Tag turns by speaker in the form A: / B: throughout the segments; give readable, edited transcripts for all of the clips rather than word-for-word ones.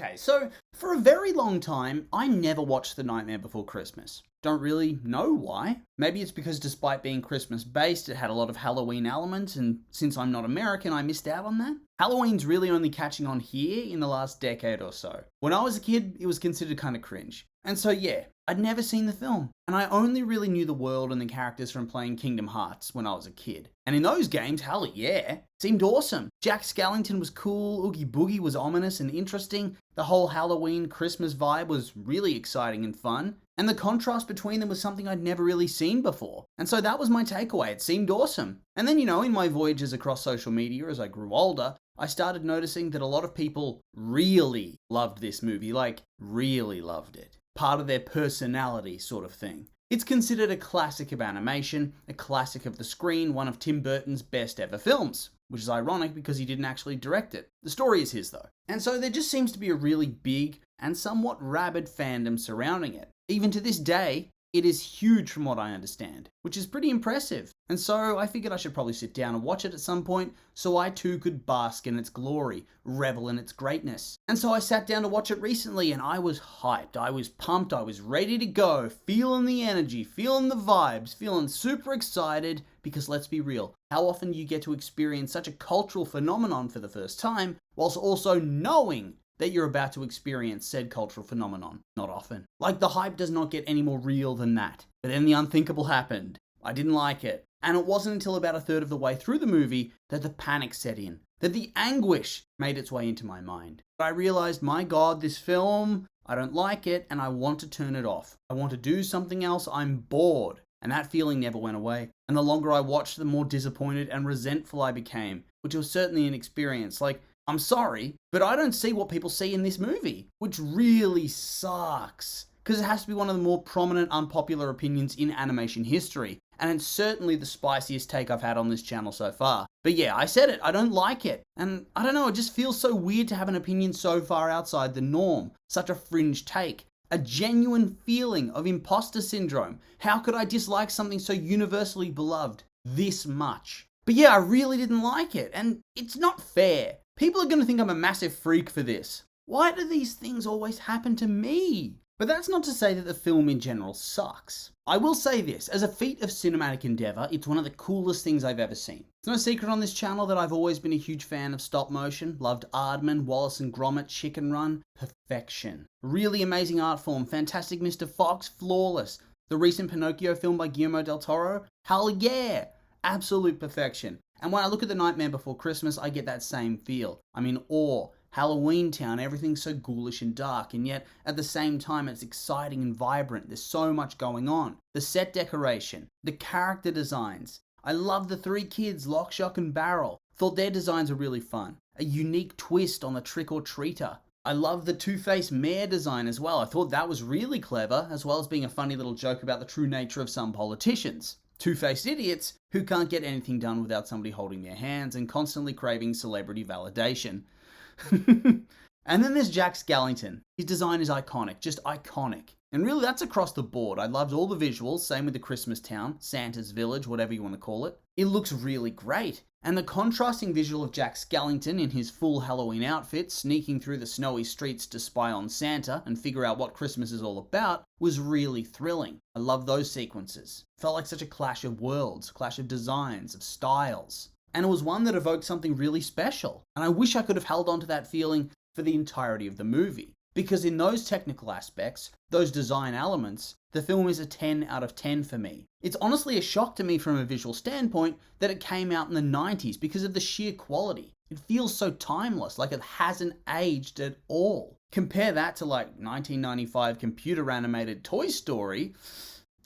A: Okay, so for a very long time, I never watched The Nightmare Before Christmas. Don't really know why. Maybe it's because despite being Christmas based, it had a lot of Halloween elements, and since I'm not American, I missed out on that. Halloween's really only catching on here in the last decade or so. When I was a kid, it was considered kind of cringe. And so yeah, I'd never seen the film, and I only really knew the world and the characters from playing Kingdom Hearts when I was a kid. And in those games, hell yeah, seemed awesome. Jack Skellington was cool, Oogie Boogie was ominous and interesting, the whole Halloween Christmas vibe was really exciting and fun, and the contrast between them was something I'd never really seen before. And so that was my takeaway, it seemed awesome. And then, in my voyages across social media as I grew older, I started noticing that a lot of people really loved this movie, like really loved it. Part of their personality sort of thing. It's considered a classic of animation, a classic of the screen, one of Tim Burton's best ever films, which is ironic because he didn't actually direct it. The story is his though. And so there just seems to be a really big and somewhat rabid fandom surrounding it. Even to this day, it is huge from what I understand, which is pretty impressive. And so I figured I should probably sit down and watch it at some point so I too could bask in its glory, revel in its greatness. And so I sat down to watch it recently and I was hyped, I was pumped, I was ready to go, feeling the energy, feeling the vibes, feeling super excited because let's be real, how often do you get to experience such a cultural phenomenon for the first time whilst also knowing that you're about to experience said cultural phenomenon? Not often. Like, the hype does not get any more real than that. But then the unthinkable happened. I didn't like it. And it wasn't until about a third of the way through the movie that the panic set in, that the anguish made its way into my mind. But I realized, my God, this film, I don't like it and I want to turn it off. I want to do something else, I'm bored. And that feeling never went away. And the longer I watched, the more disappointed and resentful I became, which was certainly an experience. Like, I'm sorry, but I don't see what people see in this movie, which really sucks. Because it has to be one of the more prominent, unpopular opinions in animation history. And it's certainly the spiciest take I've had on this channel so far. But yeah, I said it, I don't like it. And I don't know, it just feels so weird to have an opinion so far outside the norm. Such a fringe take. A genuine feeling of imposter syndrome. How could I dislike something so universally beloved this much? But yeah, I really didn't like it, and it's not fair. People are going to think I'm a massive freak for this. Why do these things always happen to me? But that's not to say that the film in general sucks. I will say this, as a feat of cinematic endeavour, it's one of the coolest things I've ever seen. It's no secret on this channel that I've always been a huge fan of stop motion, loved Aardman, Wallace and Gromit, Chicken Run, perfection. Really amazing art form, Fantastic Mr. Fox, flawless. The recent Pinocchio film by Guillermo del Toro, hell yeah, absolute perfection. And when I look at The Nightmare Before Christmas, I get that same feel. I'm in awe. Halloween Town, everything's so ghoulish and dark, and yet at the same time it's exciting and vibrant. There's so much going on. The set decoration, the character designs. I love the three kids, Lock, Shock and Barrel. Thought their designs were really fun. A unique twist on the trick-or-treater. I love the Two-Face mayor design as well. I thought that was really clever, as well as being a funny little joke about the true nature of some politicians. Two-faced idiots who can't get anything done without somebody holding their hands and constantly craving celebrity validation. And then there's Jack Skellington. His design is iconic, just iconic. And really that's across the board. I loved all the visuals, same with the Christmas town, Santa's village, whatever you want to call it. It looks really great. And the contrasting visual of Jack Skellington in his full Halloween outfit, sneaking through the snowy streets to spy on Santa and figure out what Christmas is all about, was really thrilling. I love those sequences. Felt like such a clash of worlds, clash of designs, of styles. And it was one that evoked something really special. And I wish I could have held on to that feeling for the entirety of the movie. Because in those technical aspects, those design elements, the film is a 10 out of 10 for me. It's honestly a shock to me from a visual standpoint that it came out in the 90s because of the sheer quality. It feels so timeless, like it hasn't aged at all. Compare that to like 1995 computer animated Toy Story,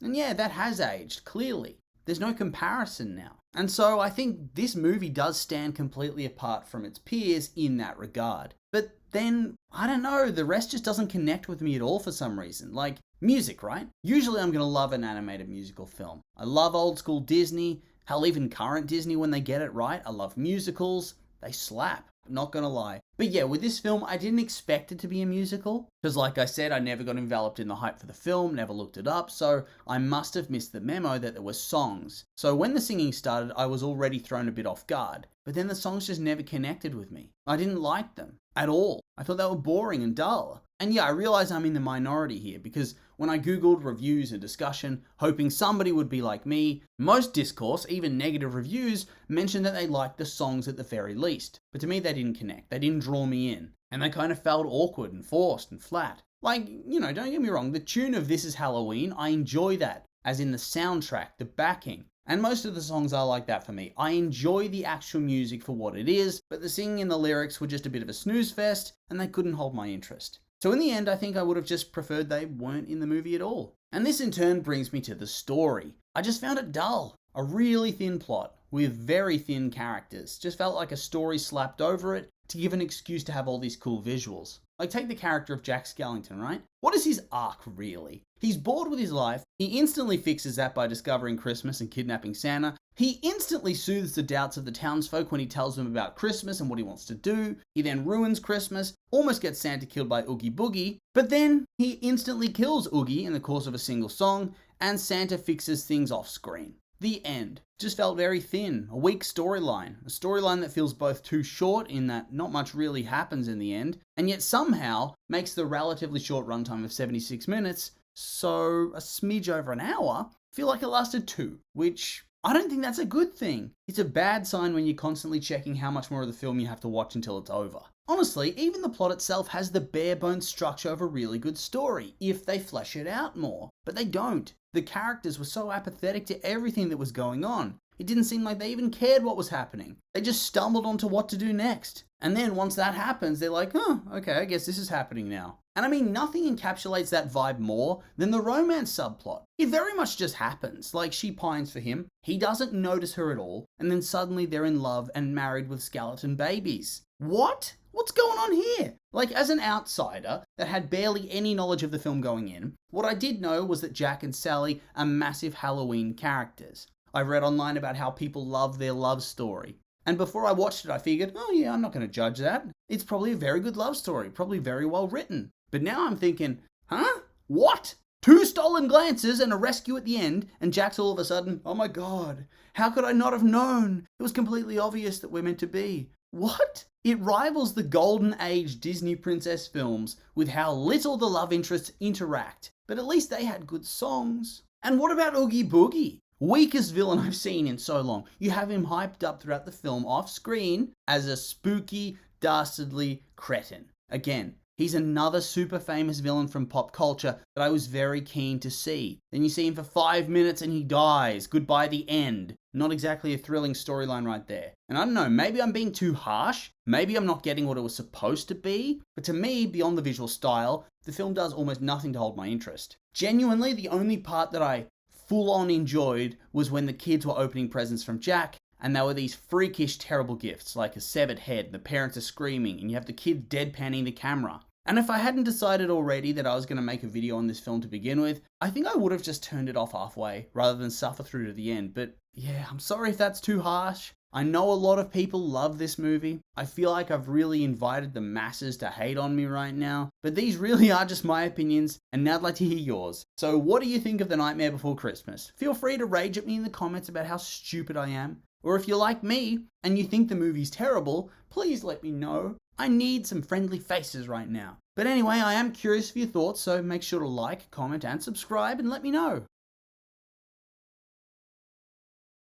A: and yeah, that has aged, clearly. There's no comparison now. And so I think this movie does stand completely apart from its peers in that regard. But then, I don't know, the rest just doesn't connect with me at all for some reason. Like, music, right? Usually I'm gonna love an animated musical film. I love old school Disney, hell, even current Disney when they get it right. I love musicals, they slap. not gonna lie. But yeah, with this film, I didn't expect it to be a musical, because like I said, I never got enveloped in the hype for the film, never looked it up, so I must have missed the memo that there were songs. So when the singing started, I was already thrown a bit off guard. But then the songs just never connected with me. I didn't like them at all. I thought they were boring and dull. And yeah, I realize I'm in the minority here, because when I googled reviews and discussion, hoping somebody would be like me, most discourse, even negative reviews, mentioned that they liked the songs at the very least. But to me, they didn't connect. They didn't draw me in. And they kind of felt awkward and forced and flat. Like, don't get me wrong, the tune of This Is Halloween, I enjoy that. As in the soundtrack, the backing. And most of the songs are like that for me. I enjoy the actual music for what it is, but the singing and the lyrics were just a bit of a snooze fest, and they couldn't hold my interest. So in the end, I think I would have just preferred they weren't in the movie at all. And this in turn brings me to the story. I just found it dull. A really thin plot, with very thin characters. Just felt like a story slapped over it to give an excuse to have all these cool visuals. Like, take the character of Jack Skellington, right? What is his arc, really? He's bored with his life. He instantly fixes that by discovering Christmas and kidnapping Santa. He instantly soothes the doubts of the townsfolk when he tells them about Christmas and what he wants to do. He then ruins Christmas, almost gets Santa killed by Oogie Boogie, but then he instantly kills Oogie in the course of a single song, and Santa fixes things off screen. The end. Just felt very thin, a weak storyline. A storyline that feels both too short in that not much really happens in the end, and yet somehow makes the relatively short runtime of 76 minutes, so a smidge over an hour, feel like it lasted 2, which I don't think that's a good thing. It's a bad sign when you're constantly checking how much more of the film you have to watch until it's over. Honestly, even the plot itself has the bare bones structure of a really good story, if they flesh it out more. But they don't. The characters were so apathetic to everything that was going on. It didn't seem like they even cared what was happening. They just stumbled onto what to do next. And then once that happens, they're like, oh, okay, I guess this is happening now. And I mean, nothing encapsulates that vibe more than the romance subplot. It very much just happens. Like, she pines for him, he doesn't notice her at all, and then suddenly they're in love and married with skeleton babies. What? What's going on here? Like, as an outsider that had barely any knowledge of the film going in, what I did know was that Jack and Sally are massive Halloween characters. I read online about how people love their love story. And before I watched it, I figured, oh yeah, I'm not going to judge that. It's probably a very good love story, probably very well written. But now I'm thinking, huh? What? 2 stolen glances and a rescue at the end, and Jack's all of a sudden, oh my god, how could I not have known? It was completely obvious that we're meant to be. What? It rivals the golden age Disney princess films with how little the love interests interact, but at least they had good songs. And what about Oogie Boogie? Weakest villain I've seen in so long. You have him hyped up throughout the film off screen as a spooky, dastardly cretin. Again, he's another super famous villain from pop culture that I was very keen to see. Then you see him for 5 minutes and he dies. Goodbye, the end. Not exactly a thrilling storyline right there. And I don't know, maybe I'm being too harsh. Maybe I'm not getting what it was supposed to be. But to me, beyond the visual style, the film does almost nothing to hold my interest. Genuinely, the only part that I full-on enjoyed was when the kids were opening presents from Jack, and there were these freakish, terrible gifts, like a severed head, the parents are screaming, and you have the kids deadpanning the camera. And if I hadn't decided already that I was going to make a video on this film to begin with, I think I would have just turned it off halfway, rather than suffer through to the end. But yeah, I'm sorry if that's too harsh. I know a lot of people love this movie. I feel like I've really invited the masses to hate on me right now. But these really are just my opinions, and now I'd like to hear yours. So what do you think of The Nightmare Before Christmas? Feel free to rage at me in the comments about how stupid I am. Or if you're like me, and you think the movie's terrible, please let me know. I need some friendly faces right now. But anyway, I am curious for your thoughts, so make sure to like, comment, and subscribe, and let me know.